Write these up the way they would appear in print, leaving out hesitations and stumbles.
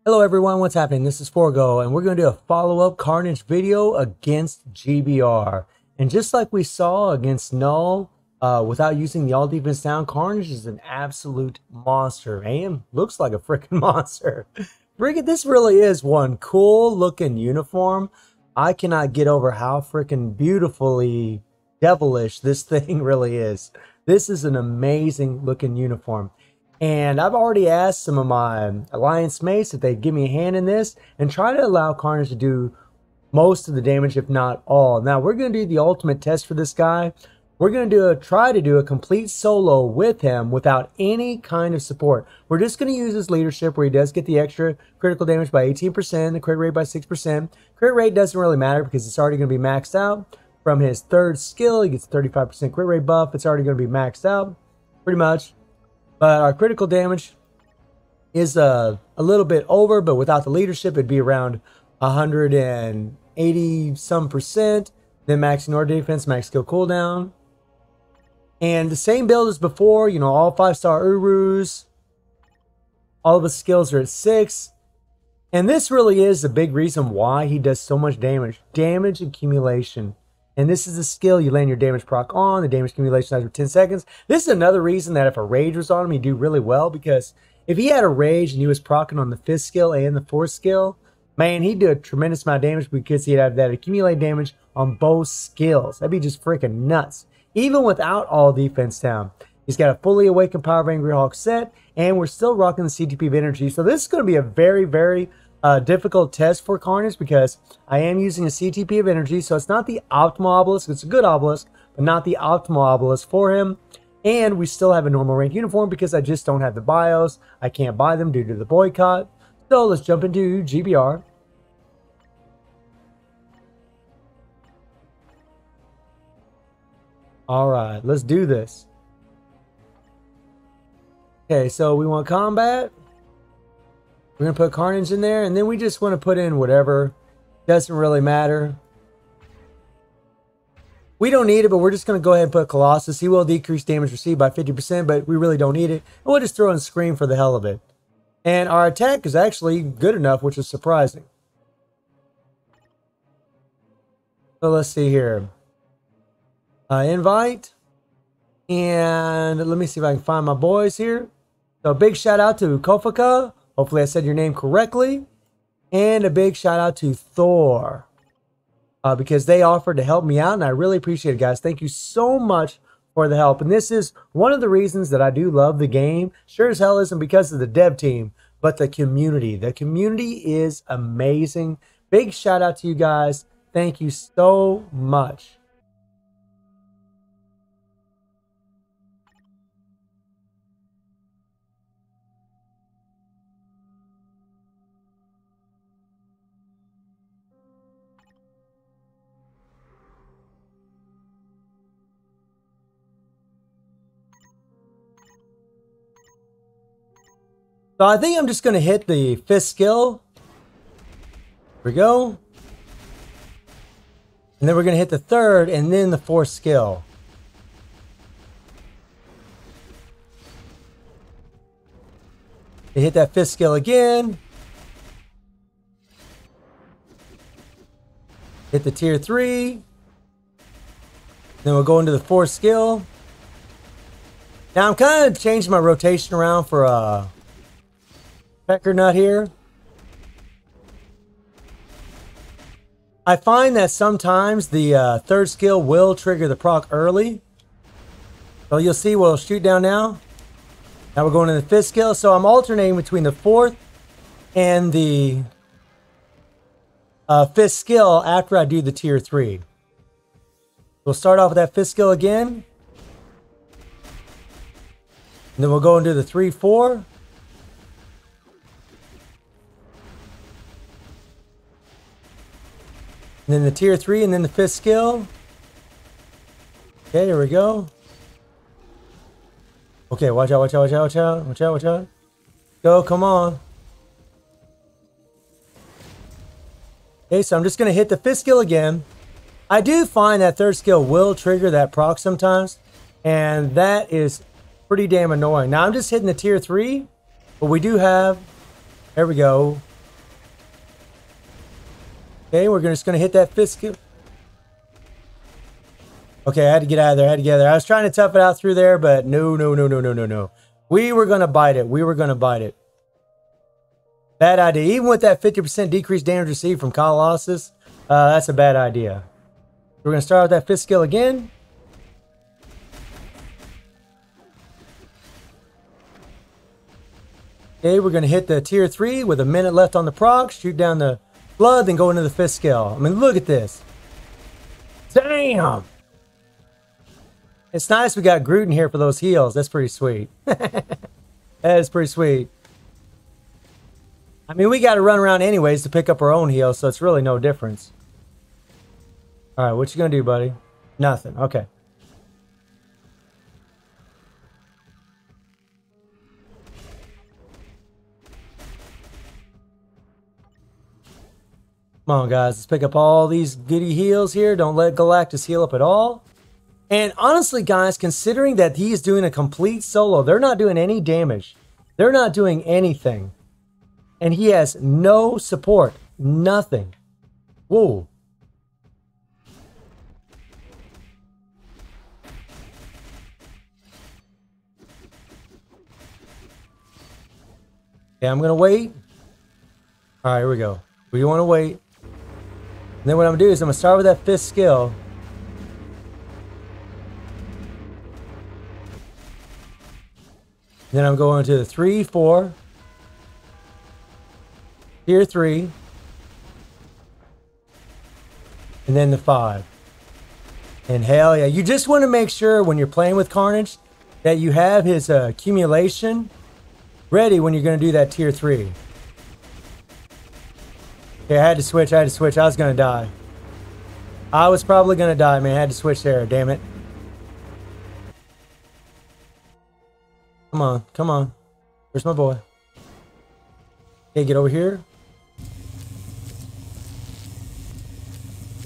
Hello everyone, what's happening? This is Forgo, and we're going to do a follow-up Carnage video against GBR. And just like we saw against Null, without using the all defense down, Carnage is an absolute monster. And looks like a freaking monster. This really is one cool looking uniform. I cannot get over how freaking beautifully devilish this thing really is. This is an amazing looking uniform. And I've already asked some of my alliance mates if they'd give me a hand in this and try to allow Carnage to do most of the damage, if not all. Now, we're going to do the ultimate test for this guy. We're going to try to do a complete solo with him without any kind of support. We're just going to use his leadership where he does get the extra critical damage by 18%, the crit rate by 6%. Crit rate doesn't really matter because it's already going to be maxed out. From his third skill, he gets 35% crit rate buff. It's already going to be maxed out, pretty much. But our critical damage is a little bit over, but without the leadership, it'd be around 180 some percent. Then max ignore defense, max skill cooldown. And the same build as before, you know, all 5-star Urus. All of his skills are at 6. And this really is the big reason why he does so much damage. Damage accumulation. And this is the skill you land your damage proc on. The damage accumulation lasts for 10 seconds. This is another reason that if a rage was on him, he'd do really well. Because if he had a rage and he was proccing on the 5th skill and the 4th skill, man, he'd do a tremendous amount of damage because he'd have that accumulate damage on both skills. That'd be just freaking nuts. Even without all defense down. He's got a fully awakened Power of Angry Hawk set. And we're still rocking the CTP of energy. So this is going to be a very, very difficult test for Carnage because I am using a CTP of energy, so it's not the optimal obelisk. It's a good obelisk, but not the optimal obelisk for him. And we still have a normal rank uniform because I just don't have the bios. I can't buy them due to the boycott. So let's jump into GBR. All right, let's do this. Okay, so we want combat. We're going to put Carnage in there, and then we just want to put in whatever. Doesn't really matter. We don't need it, but we're just going to go ahead and put Colossus. He will decrease damage received by 50%, but we really don't need it. And we'll just throw in Scream for the hell of it. And our attack is actually good enough, which is surprising. So let's see here. Invite. And let me see if I can find my boys here. So big shout out to Kofaka. Hopefully I said your name correctly. And a big shout out to Thor. Because they offered to help me out. And I really appreciate it, guys. Thank you so much for the help. And this is one of the reasons that I do love the game. Sure as hell isn't because of the dev team. But the community. The community is amazing. Big shout out to you guys. Thank you so much. So I think I'm just going to hit the 5th skill. Here we go. And then we're going to hit the 3rd and then the 4th skill. You hit that 5th skill again. Hit the tier 3. Then we'll go into the 4th skill. Now I'm kind of changing my rotation around for Pecker nut here. I find that sometimes the 3rd skill will trigger the proc early. So you'll see we'll shoot down now. Now we're going to the 5th skill. So I'm alternating between the 4th and the 5th skill after I do the tier 3. We'll start off with that 5th skill again. And then we'll go into the 3, 4. And then the tier 3 and then the 5th skill. Okay, here we go. Okay, watch out, watch out, watch out, watch out, watch out, watch out. Go, come on. Okay, so I'm just going to hit the 5th skill again. I do find that 3rd skill will trigger that proc sometimes. And that is pretty damn annoying. Now I'm just hitting the tier 3. But we do have, there we go, Okay, we're just gonna hit that fifth skill. Okay, I had to get out of there. I had to get out of there. I was trying to tough it out through there, but no, no, no, no, no, no, no. We were gonna bite it. We were gonna bite it. Bad idea. Even with that 50% decreased damage received from Colossus, that's a bad idea. We're gonna start with that fifth skill again. Okay, we're gonna hit the tier 3 with a minute left on the proc, shoot down the blood, then go into the fifth skill. I mean, look at this. Damn! It's nice we got Groot in here for those heals. That's pretty sweet. That is pretty sweet. I mean, we got to run around anyways to pick up our own heals, so it's really no difference. All right, what you gonna do, buddy? Nothing. Okay. Come on, guys. Let's pick up all these goody heals here. Don't let Galactus heal up at all. And honestly, guys, considering that he's doing a complete solo, they're not doing any damage. They're not doing anything. And he has no support. Nothing. Whoa. Okay, I'm going to wait. All right, here we go. We want to wait. And then what I'm going to do is I'm going to start with that fifth skill. Then I'm going to the 3, 4. Tier 3. And then the 5. And hell yeah. You just want to make sure when you're playing with Carnage that you have his accumulation ready when you're going to do that tier 3. Okay, I had to switch. I was going to die. I was probably going to die, man. I had to switch there. Damn it. Come on. Come on. Where's my boy? Okay, get over here.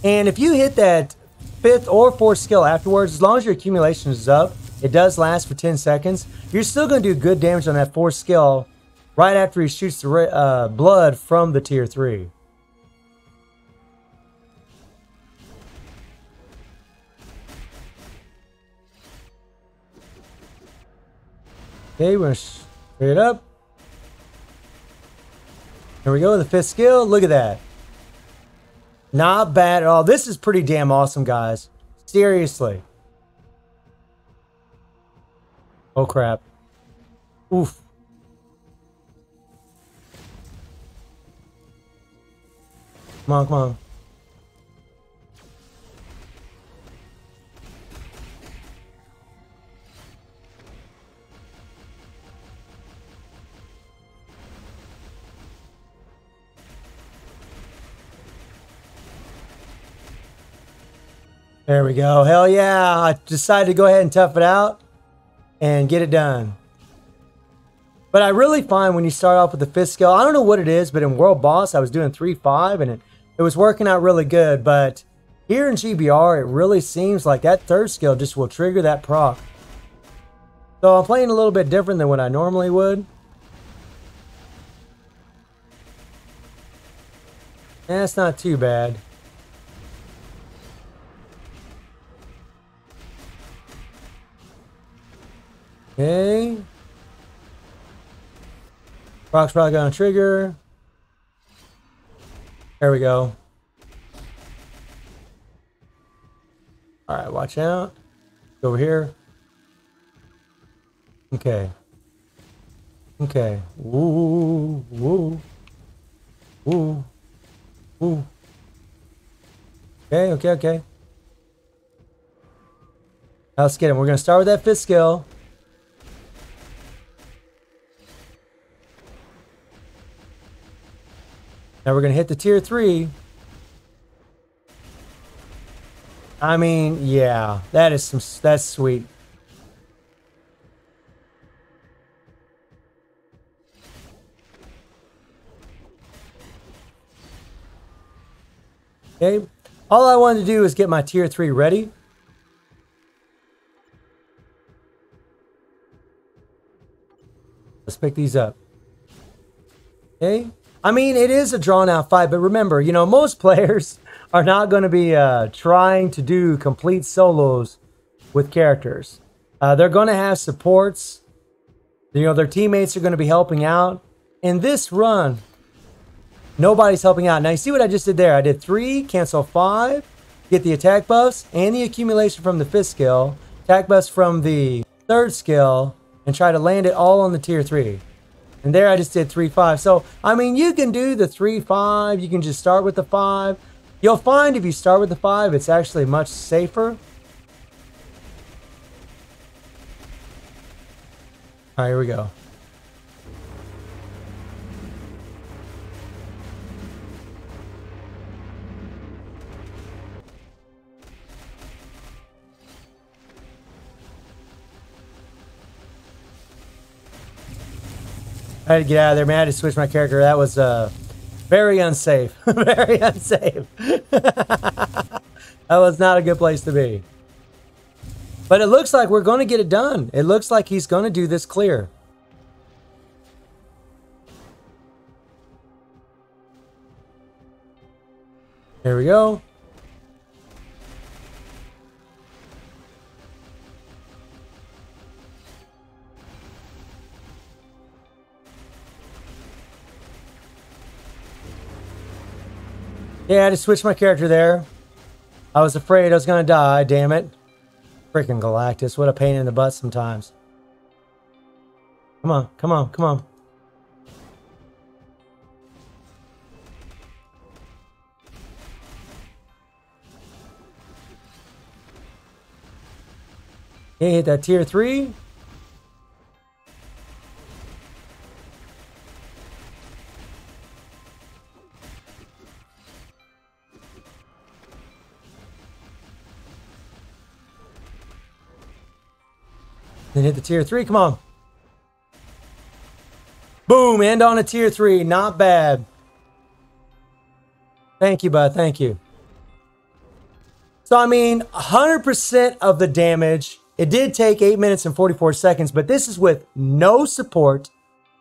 And if you hit that 5th or 4th skill afterwards, as long as your accumulation is up, it does last for 10 seconds. You're still going to do good damage on that 4th skill right after he shoots the blood from the tier 3. Okay, we're going to straight up. Here we go, the 5th skill. Look at that. Not bad at all. This is pretty damn awesome, guys. Seriously. Oh, crap. Oof. Come on, come on. There we go. Hell yeah. I decided to go ahead and tough it out and get it done. But I really find when you start off with the 5th skill, I don't know what it is, but in World Boss, I was doing 3-5 and it was working out really good. But here in GBR, it really seems like that 3rd skill just will trigger that proc. So I'm playing a little bit different than what I normally would. That's not too bad. Okay. Proc's probably gonna trigger. There we go. Alright, watch out. Go over here. Okay. Okay. Woo, woo. Woo. Woo. Okay, okay, okay. Now let's get him. We're gonna start with that 5th skill. Now we're going to hit the tier 3. I mean, yeah, that's sweet. Okay. All I wanted to do is get my tier 3 ready. Let's pick these up. Okay. I mean, it is a drawn-out fight, but remember, you know, most players are not going to be trying to do complete solos with characters. They're going to have supports. You know, their teammates are going to be helping out. In this run, nobody's helping out. Now, you see what I just did there? I did 3, cancel 5, get the attack buffs and the accumulation from the 5th skill, attack buffs from the 3rd skill, and try to land it all on the tier 3. And there I just did 3-5. So, I mean, you can do the 3-5. You can just start with the 5. You'll find if you start with the 5, it's actually much safer. All right, here we go. I had to get out of there, man. I had to switch my character. That was very unsafe. Very unsafe. That was not a good place to be. But it looks like we're going to get it done. It looks like he's going to do this clear. There we go. Yeah, I had to switch my character there. I was afraid I was going to die, damn it. Freaking Galactus, what a pain in the butt sometimes. Come on, come on, come on. Okay, hit that tier 3. Then hit the tier 3. Come on. Boom. End on a tier 3. Not bad. Thank you, bud. Thank you. So, I mean, 100% of the damage. It did take 8 minutes and 44 seconds, but this is with no support.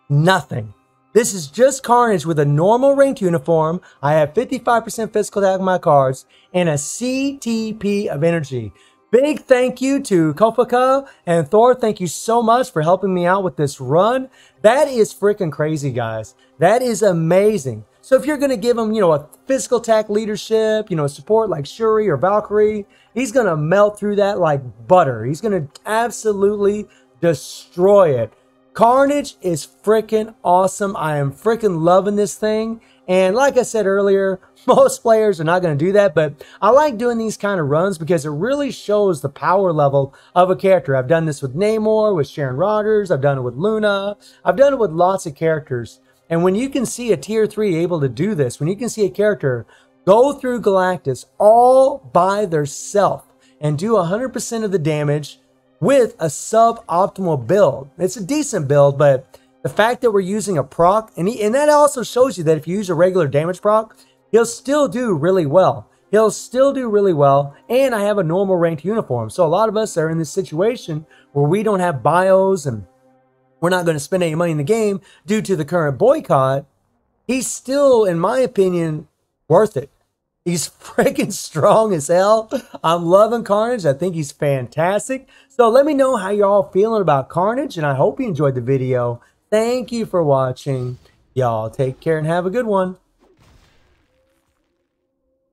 Nothing. This is just Carnage with a normal ranked uniform. I have 55% physical attack on my cards and a CTP of energy. Big thank you to Kofaka and Thor. Thank you so much for helping me out with this run. That is freaking crazy, guys. That is amazing. So if you're going to give him, you know, a physical attack leadership, you know, support like Shuri or Valkyrie, he's going to melt through that like butter. He's going to absolutely destroy it. Carnage is freaking awesome. I am freaking loving this thing. And like I said earlier, most players are not going to do that, but I like doing these kind of runs because it really shows the power level of a character. I've done this with Namor, with Sharon Rogers, I've done it with Luna, I've done it with lots of characters. And when you can see a tier 3 able to do this, when you can see a character go through Galactus all by theirself and do 100% of the damage with a suboptimal build. It's a decent build, but the fact that we're using a proc, and that also shows you that if you use a regular damage proc, he'll still do really well. He'll still do really well, and I have a normal ranked uniform. So a lot of us are in this situation where we don't have bios and we're not going to spend any money in the game due to the current boycott. He's still, in my opinion, worth it. He's freaking strong as hell. I'm loving Carnage. I think he's fantastic. So let me know how y'all feeling about Carnage, and I hope you enjoyed the video. Thank you for watching. Y'all take care and have a good one.